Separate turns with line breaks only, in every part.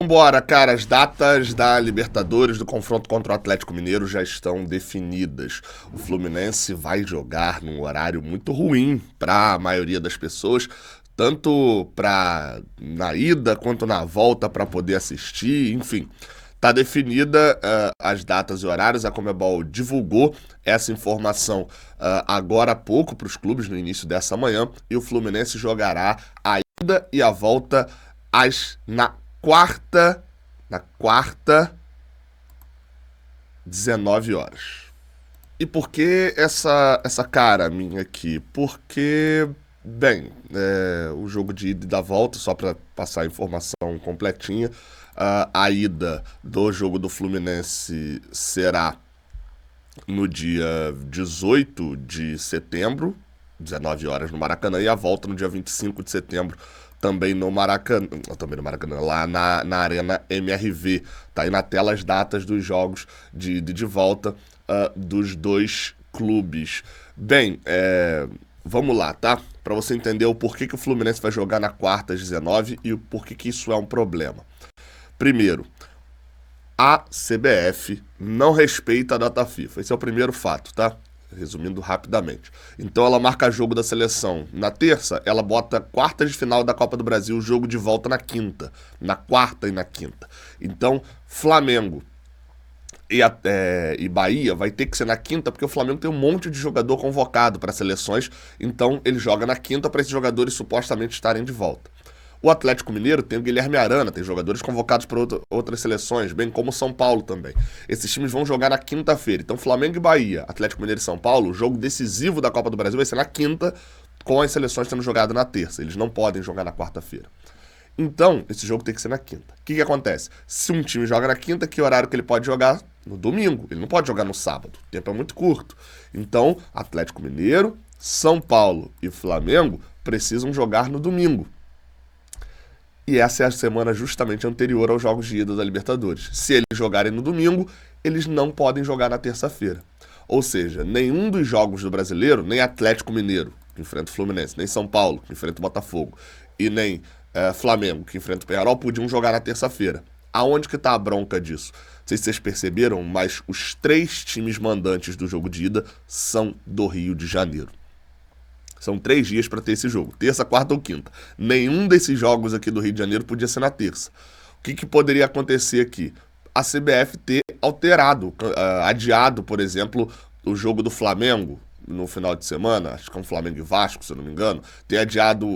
Vambora, cara, as datas da Libertadores do confronto contra o Atlético Mineiro já estão definidas. O Fluminense vai jogar num horário muito ruim para a maioria das pessoas, tanto para na ida quanto na volta para poder assistir, enfim. Tá definida as datas e horários, a Conmebol divulgou essa informação agora há pouco para os clubes no início dessa manhã e o Fluminense jogará a ida e a volta na quarta, 19 horas. E por que essa cara minha aqui? Porque, bem, o jogo de ida e da volta, só para passar a informação completinha, a ida do jogo do Fluminense será no dia 18 de setembro, 19 horas no Maracanã, e a volta no dia 25 de setembro, também no Maracanã, lá na Arena MRV. Tá aí na tela as datas dos jogos de ida e de volta dos dois clubes. Bem, vamos lá, tá? Para você entender o porquê que o Fluminense vai jogar na quarta às 19 e o porquê que isso é um problema. Primeiro, a CBF não respeita a data FIFA. Esse é o primeiro fato, tá? Resumindo rapidamente. Então ela marca jogo da seleção na terça, ela bota quartas de final da Copa do Brasil, jogo de volta na quinta. Na quarta e na quinta. Então, Flamengo e Bahia vai ter que ser na quinta, porque o Flamengo tem um monte de jogador convocado para seleções, então ele joga na quinta para esses jogadores supostamente estarem de volta. O Atlético Mineiro tem o Guilherme Arana, tem jogadores convocados para outras seleções, bem como o São Paulo também. Esses times vão jogar na quinta-feira. Então, Flamengo e Bahia, Atlético Mineiro e São Paulo, o jogo decisivo da Copa do Brasil vai ser na quinta, com as seleções tendo jogado na terça. Eles não podem jogar na quarta-feira. Então, esse jogo tem que ser na quinta. O que acontece? Se um time joga na quinta, que horário que ele pode jogar? No domingo. Ele não pode jogar no sábado. O tempo é muito curto. Então, Atlético Mineiro, São Paulo e Flamengo precisam jogar no domingo. E essa é a semana justamente anterior aos jogos de ida da Libertadores. Se eles jogarem no domingo, eles não podem jogar na terça-feira. Ou seja, nenhum dos jogos do Brasileiro, nem Atlético Mineiro, que enfrenta o Fluminense, nem São Paulo, que enfrenta o Botafogo, e nem Flamengo, que enfrenta o Peñarol, podiam jogar na terça-feira. Aonde que tá a bronca disso? Não sei se vocês perceberam, mas os 3 times mandantes do jogo de ida são do Rio de Janeiro. São 3 dias para ter esse jogo, terça, quarta ou quinta. Nenhum desses jogos aqui do Rio de Janeiro podia ser na terça. O que poderia acontecer aqui? A CBF ter alterado, adiado, por exemplo, o jogo do Flamengo no final de semana, acho que é um Flamengo e Vasco, se eu não me engano, ter adiado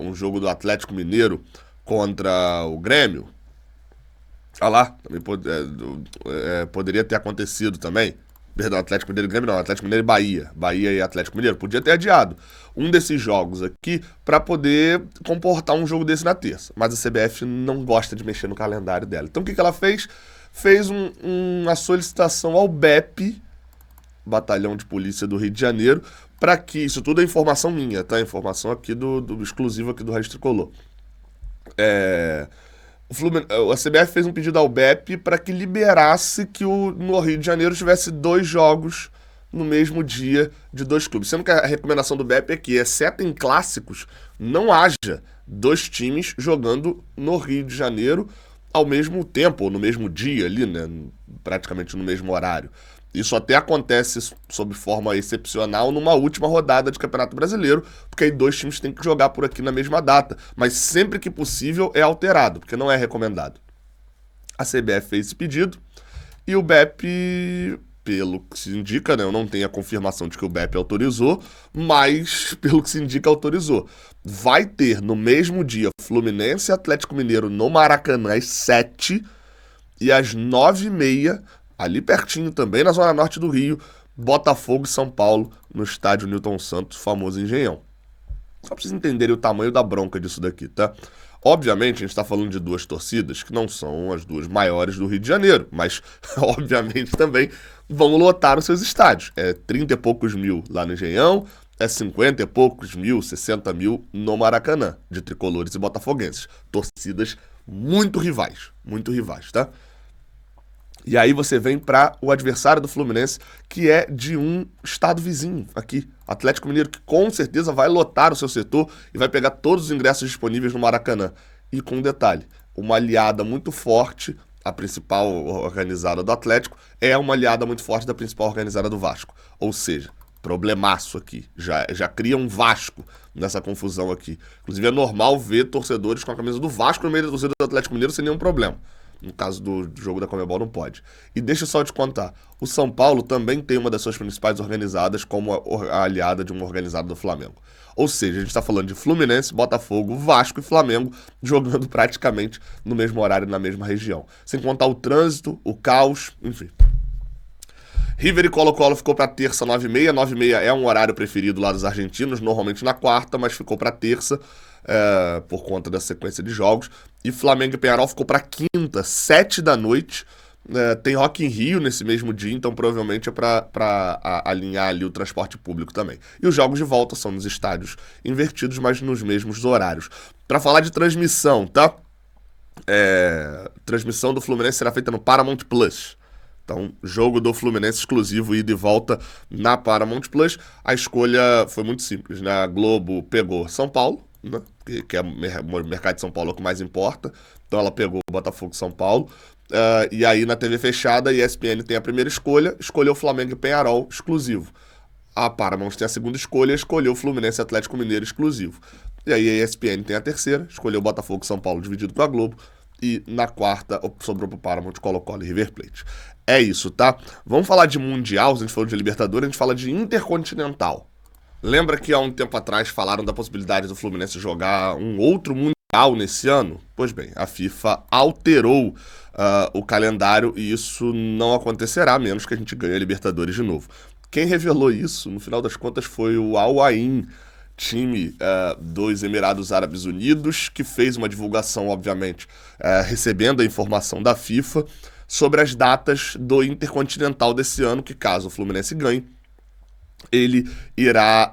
um jogo do Atlético Mineiro contra o Grêmio. Lá, também poderia ter acontecido também. Perdão, Atlético Mineiro e Grêmio não, Atlético Mineiro e Bahia. Bahia e Atlético Mineiro. Podia ter adiado um desses jogos aqui para poder comportar um jogo desse na terça. Mas a CBF não gosta de mexer no calendário dela. Então o que ela fez? Fez uma solicitação ao BEP, Batalhão de Polícia do Rio de Janeiro, para que, isso tudo é informação minha, tá? Informação aqui do exclusivo aqui do Rádio Tricolor. A CBF fez um pedido ao BEP para que liberasse que no Rio de Janeiro tivesse 2 jogos no mesmo dia de 2 clubes. Sendo que a recomendação do BEP é que, exceto em clássicos, não haja 2 times jogando no Rio de Janeiro ao mesmo tempo, ou no mesmo dia ali, né? Praticamente no mesmo horário. Isso até acontece sob forma excepcional numa última rodada de Campeonato Brasileiro, porque aí 2 times têm que jogar por aqui na mesma data. Mas sempre que possível é alterado, porque não é recomendado. A CBF fez esse pedido e o BEP, pelo que se indica, né, eu não tenho a confirmação de que o BEP autorizou, mas pelo que se indica, autorizou. Vai ter no mesmo dia Fluminense e Atlético Mineiro no Maracanã às 7 e às 9h30, ali pertinho também, na Zona Norte do Rio, Botafogo e São Paulo, no estádio Newton Santos, famoso Engenhão. Só pra vocês entenderem o tamanho da bronca disso daqui, tá? Obviamente, a gente tá falando de 2 torcidas que não são as 2 maiores do Rio de Janeiro, mas, obviamente, também vão lotar os seus estádios. 30 e poucos mil lá no Engenhão, 50 e poucos mil, 60 mil no Maracanã, de tricolores e botafoguenses. Torcidas muito rivais, tá? E aí você vem para o adversário do Fluminense, que é de um estado vizinho aqui, Atlético Mineiro, que com certeza vai lotar o seu setor e vai pegar todos os ingressos disponíveis no Maracanã. E com um detalhe, uma aliada muito forte, a principal organizada do Atlético, é uma aliada muito forte da principal organizada do Vasco. Ou seja, problemaço aqui. Já cria um Vasco nessa confusão aqui. Inclusive é normal ver torcedores com a camisa do Vasco no meio da torcida do Atlético Mineiro sem nenhum problema. No caso do jogo da Conmebol não pode. E deixa eu só te contar, o São Paulo também tem uma das suas principais organizadas como a aliada de uma organizada do Flamengo. Ou seja, a gente está falando de Fluminense, Botafogo, Vasco e Flamengo jogando praticamente no mesmo horário na mesma região. Sem contar o trânsito, o caos, enfim. River e Colo-Colo ficou para terça, 9h30. 9h30 é um horário preferido lá dos argentinos, normalmente na quarta, mas ficou para terça por conta da sequência de jogos. E Flamengo e Peñarol ficou para quinta, 7 da noite. Tem Rock in Rio nesse mesmo dia, então provavelmente é para alinhar ali o transporte público também. E os jogos de volta são nos estádios invertidos, mas nos mesmos horários. Para falar de transmissão, tá? Transmissão do Fluminense será feita no Paramount Plus. Então, jogo do Fluminense exclusivo, ida e volta na Paramount Plus. A escolha foi muito simples, né? A Globo pegou São Paulo, né? Que é o mercado de São Paulo é o que mais importa. Então ela pegou Botafogo e São Paulo. E aí na TV fechada, a ESPN tem a primeira escolha, escolheu Flamengo e Peñarol exclusivo. A Paramount tem a segunda escolha, escolheu Fluminense e Atlético Mineiro exclusivo. E aí a ESPN tem a terceira, escolheu Botafogo e São Paulo dividido com a Globo. E na quarta sobrou pro Paramount, Colo-Colo e River Plate. É isso, tá? Vamos falar de Mundial, a gente falou de Libertadores, a gente fala de Intercontinental. Lembra que há um tempo atrás falaram da possibilidade do Fluminense jogar um outro Mundial nesse ano? Pois bem, a FIFA alterou o calendário e isso não acontecerá, a menos que a gente ganhe a Libertadores de novo. Quem revelou isso, no final das contas, foi o Al Ain, time dos Emirados Árabes Unidos, que fez uma divulgação, obviamente, recebendo a informação da FIFA sobre as datas do Intercontinental desse ano, que caso o Fluminense ganhe, ele irá,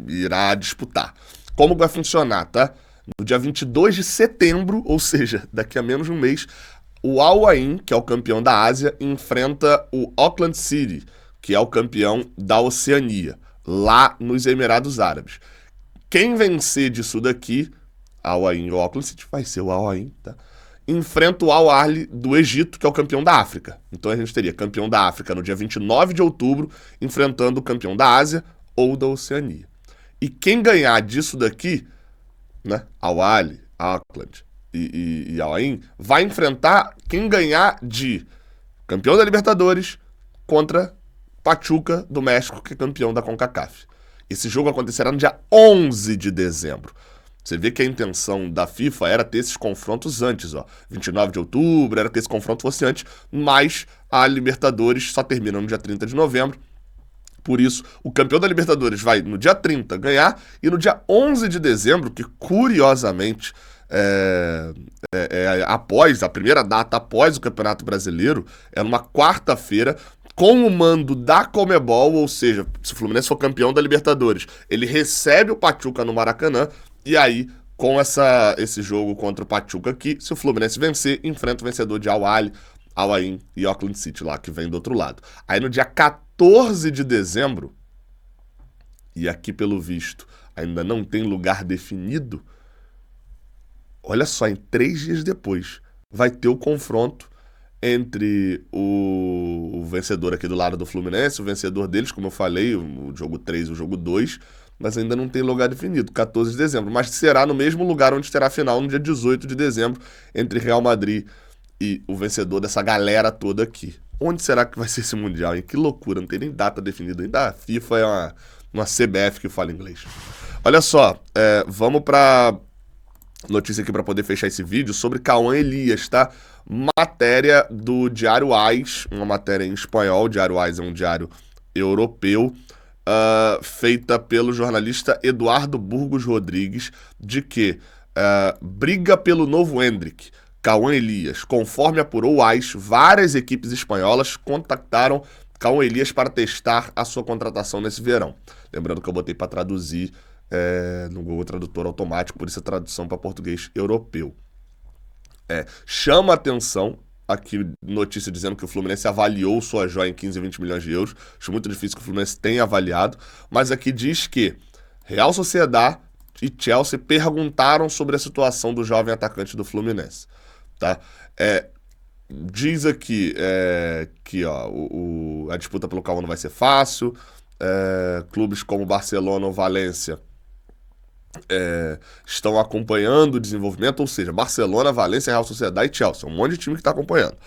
irá disputar. Como vai funcionar, tá? No dia 22 de setembro, ou seja, daqui a menos de um mês, o Al Ain, que é o campeão da Ásia, enfrenta o Auckland City, que é o campeão da Oceania, lá nos Emirados Árabes. Quem vencer disso daqui, Al Ain ou Auckland City, vai ser o Al Ain, tá? Enfrenta o Al Ahly do Egito, que é o campeão da África. Então a gente teria campeão da África no dia 29 de outubro, enfrentando o campeão da Ásia ou da Oceania. E quem ganhar disso daqui, né, Al Ahly, Auckland e Al Ain, vai enfrentar quem ganhar de campeão da Libertadores contra Pachuca do México, que é campeão da CONCACAF. Esse jogo acontecerá no dia 11 de dezembro. Você vê que a intenção da FIFA era ter esses confrontos antes, ó. 29 de outubro, era que esse confronto fosse antes, mas a Libertadores só termina no dia 30 de novembro. Por isso, o campeão da Libertadores vai no dia 30 ganhar, e no dia 11 de dezembro, que curiosamente após a primeira data, após o Campeonato Brasileiro, é numa quarta-feira, com o mando da Conmebol, ou seja, se o Fluminense for campeão da Libertadores, ele recebe o Pachuca no Maracanã. E aí, com esse jogo contra o Pachuca aqui, se o Fluminense vencer, enfrenta o vencedor de Al Ahly, Al Ain e Auckland City lá, que vem do outro lado. Aí no dia 14 de dezembro, e aqui pelo visto ainda não tem lugar definido, olha só, em 3 dias depois, vai ter o confronto entre o vencedor aqui do lado do Fluminense, o vencedor deles, como eu falei, o jogo 3 e o jogo 2, mas ainda não tem lugar definido, 14 de dezembro. Mas será no mesmo lugar onde terá a final, no dia 18 de dezembro, entre Real Madrid e o vencedor dessa galera toda aqui. Onde será que vai ser esse Mundial, hein? Que loucura, não tem nem data definida ainda. A FIFA é uma CBF que fala inglês. Olha só, vamos para notícia aqui para poder fechar esse vídeo sobre Cauã Elias, tá? Matéria do Diário AS, uma matéria em espanhol. O Diário AS é um diário europeu, feita pelo jornalista Eduardo Burgos Rodrigues, de que briga pelo novo Endrick, Cauã Elias. Conforme apurou o AS, várias equipes espanholas contactaram Cauã Elias para testar a sua contratação nesse verão. Lembrando que eu botei para traduzir no Google Tradutor automático, por isso a tradução para português europeu. Chama a atenção aqui notícia dizendo que o Fluminense avaliou sua joia em 15 a 20 milhões de euros. Acho muito difícil que o Fluminense tenha avaliado, mas aqui diz que Real Sociedad e Chelsea perguntaram sobre a situação do jovem atacante do Fluminense, tá? Diz aqui que ó, a disputa pelo Cauã não vai ser fácil, clubes como Barcelona ou Valência estão acompanhando o desenvolvimento, ou seja, Barcelona, Valência, Real Sociedade e Chelsea, um monte de time que está acompanhando.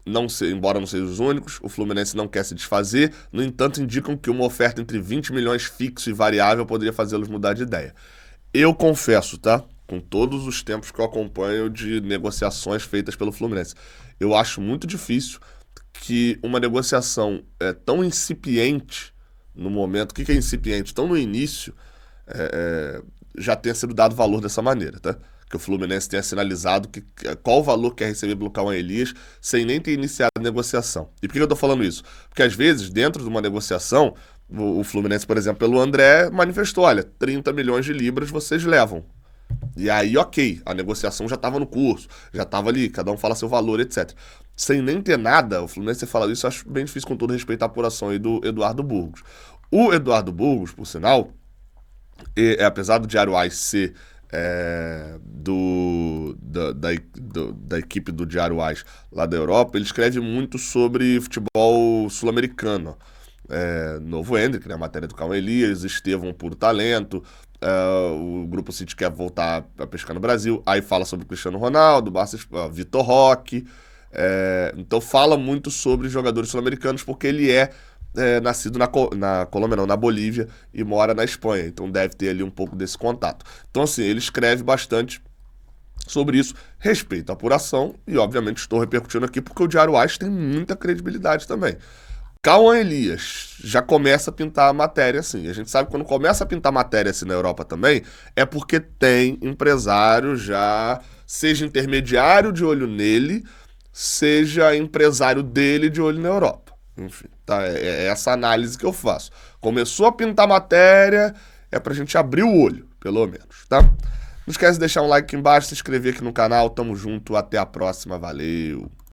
Não sei, embora não sejam os únicos, o Fluminense não quer se desfazer, no entanto indicam que uma oferta entre 20 milhões fixo e variável poderia fazê-los mudar de ideia. Eu confesso, tá? Com todos os tempos que eu acompanho de negociações feitas pelo Fluminense, eu acho muito difícil que uma negociação tão incipiente no momento, o que é incipiente? Tão no início, já tenha sido dado valor dessa maneira, tá? Que o Fluminense tenha sinalizado qual o valor que quer receber pelo Cauã Elias sem nem ter iniciado a negociação. E por que eu tô falando isso? Porque às vezes, dentro de uma negociação, o Fluminense, por exemplo, pelo André, manifestou, olha, 30 milhões de libras vocês levam. E aí, ok, a negociação já estava no curso, já estava ali, cada um fala seu valor, etc. Sem nem ter nada, o Fluminense ter falado isso, eu acho bem difícil, com todo respeito à apuração aí do Eduardo Burgos. O Eduardo Burgos, por sinal, apesar do Diário AS ser da equipe do Diário AS lá da Europa, ele escreve muito sobre futebol sul-americano. Novo Hendrick, né, a matéria do Cauã Elias, Estevão Puro Talento, o Grupo City quer voltar a pescar no Brasil, aí fala sobre o Cristiano Ronaldo, Vitor Roque, então fala muito sobre jogadores sul-americanos, porque ele nascido na Colômbia, não, na Bolívia, e mora na Espanha, então deve ter ali um pouco desse contato. Então assim, ele escreve bastante sobre isso, respeito à apuração, e obviamente estou repercutindo aqui porque o Diário AS tem muita credibilidade também. Cauã Elias já começa a pintar a matéria assim. A gente sabe que quando começa a pintar matéria assim na Europa também, é porque tem empresário já, seja intermediário de olho nele, seja empresário dele de olho na Europa. Enfim, tá? É essa análise que eu faço. Começou a pintar matéria, é pra gente abrir o olho, pelo menos, tá? Não esquece de deixar um like aqui embaixo, se inscrever aqui no canal. Tamo junto, até a próxima, valeu!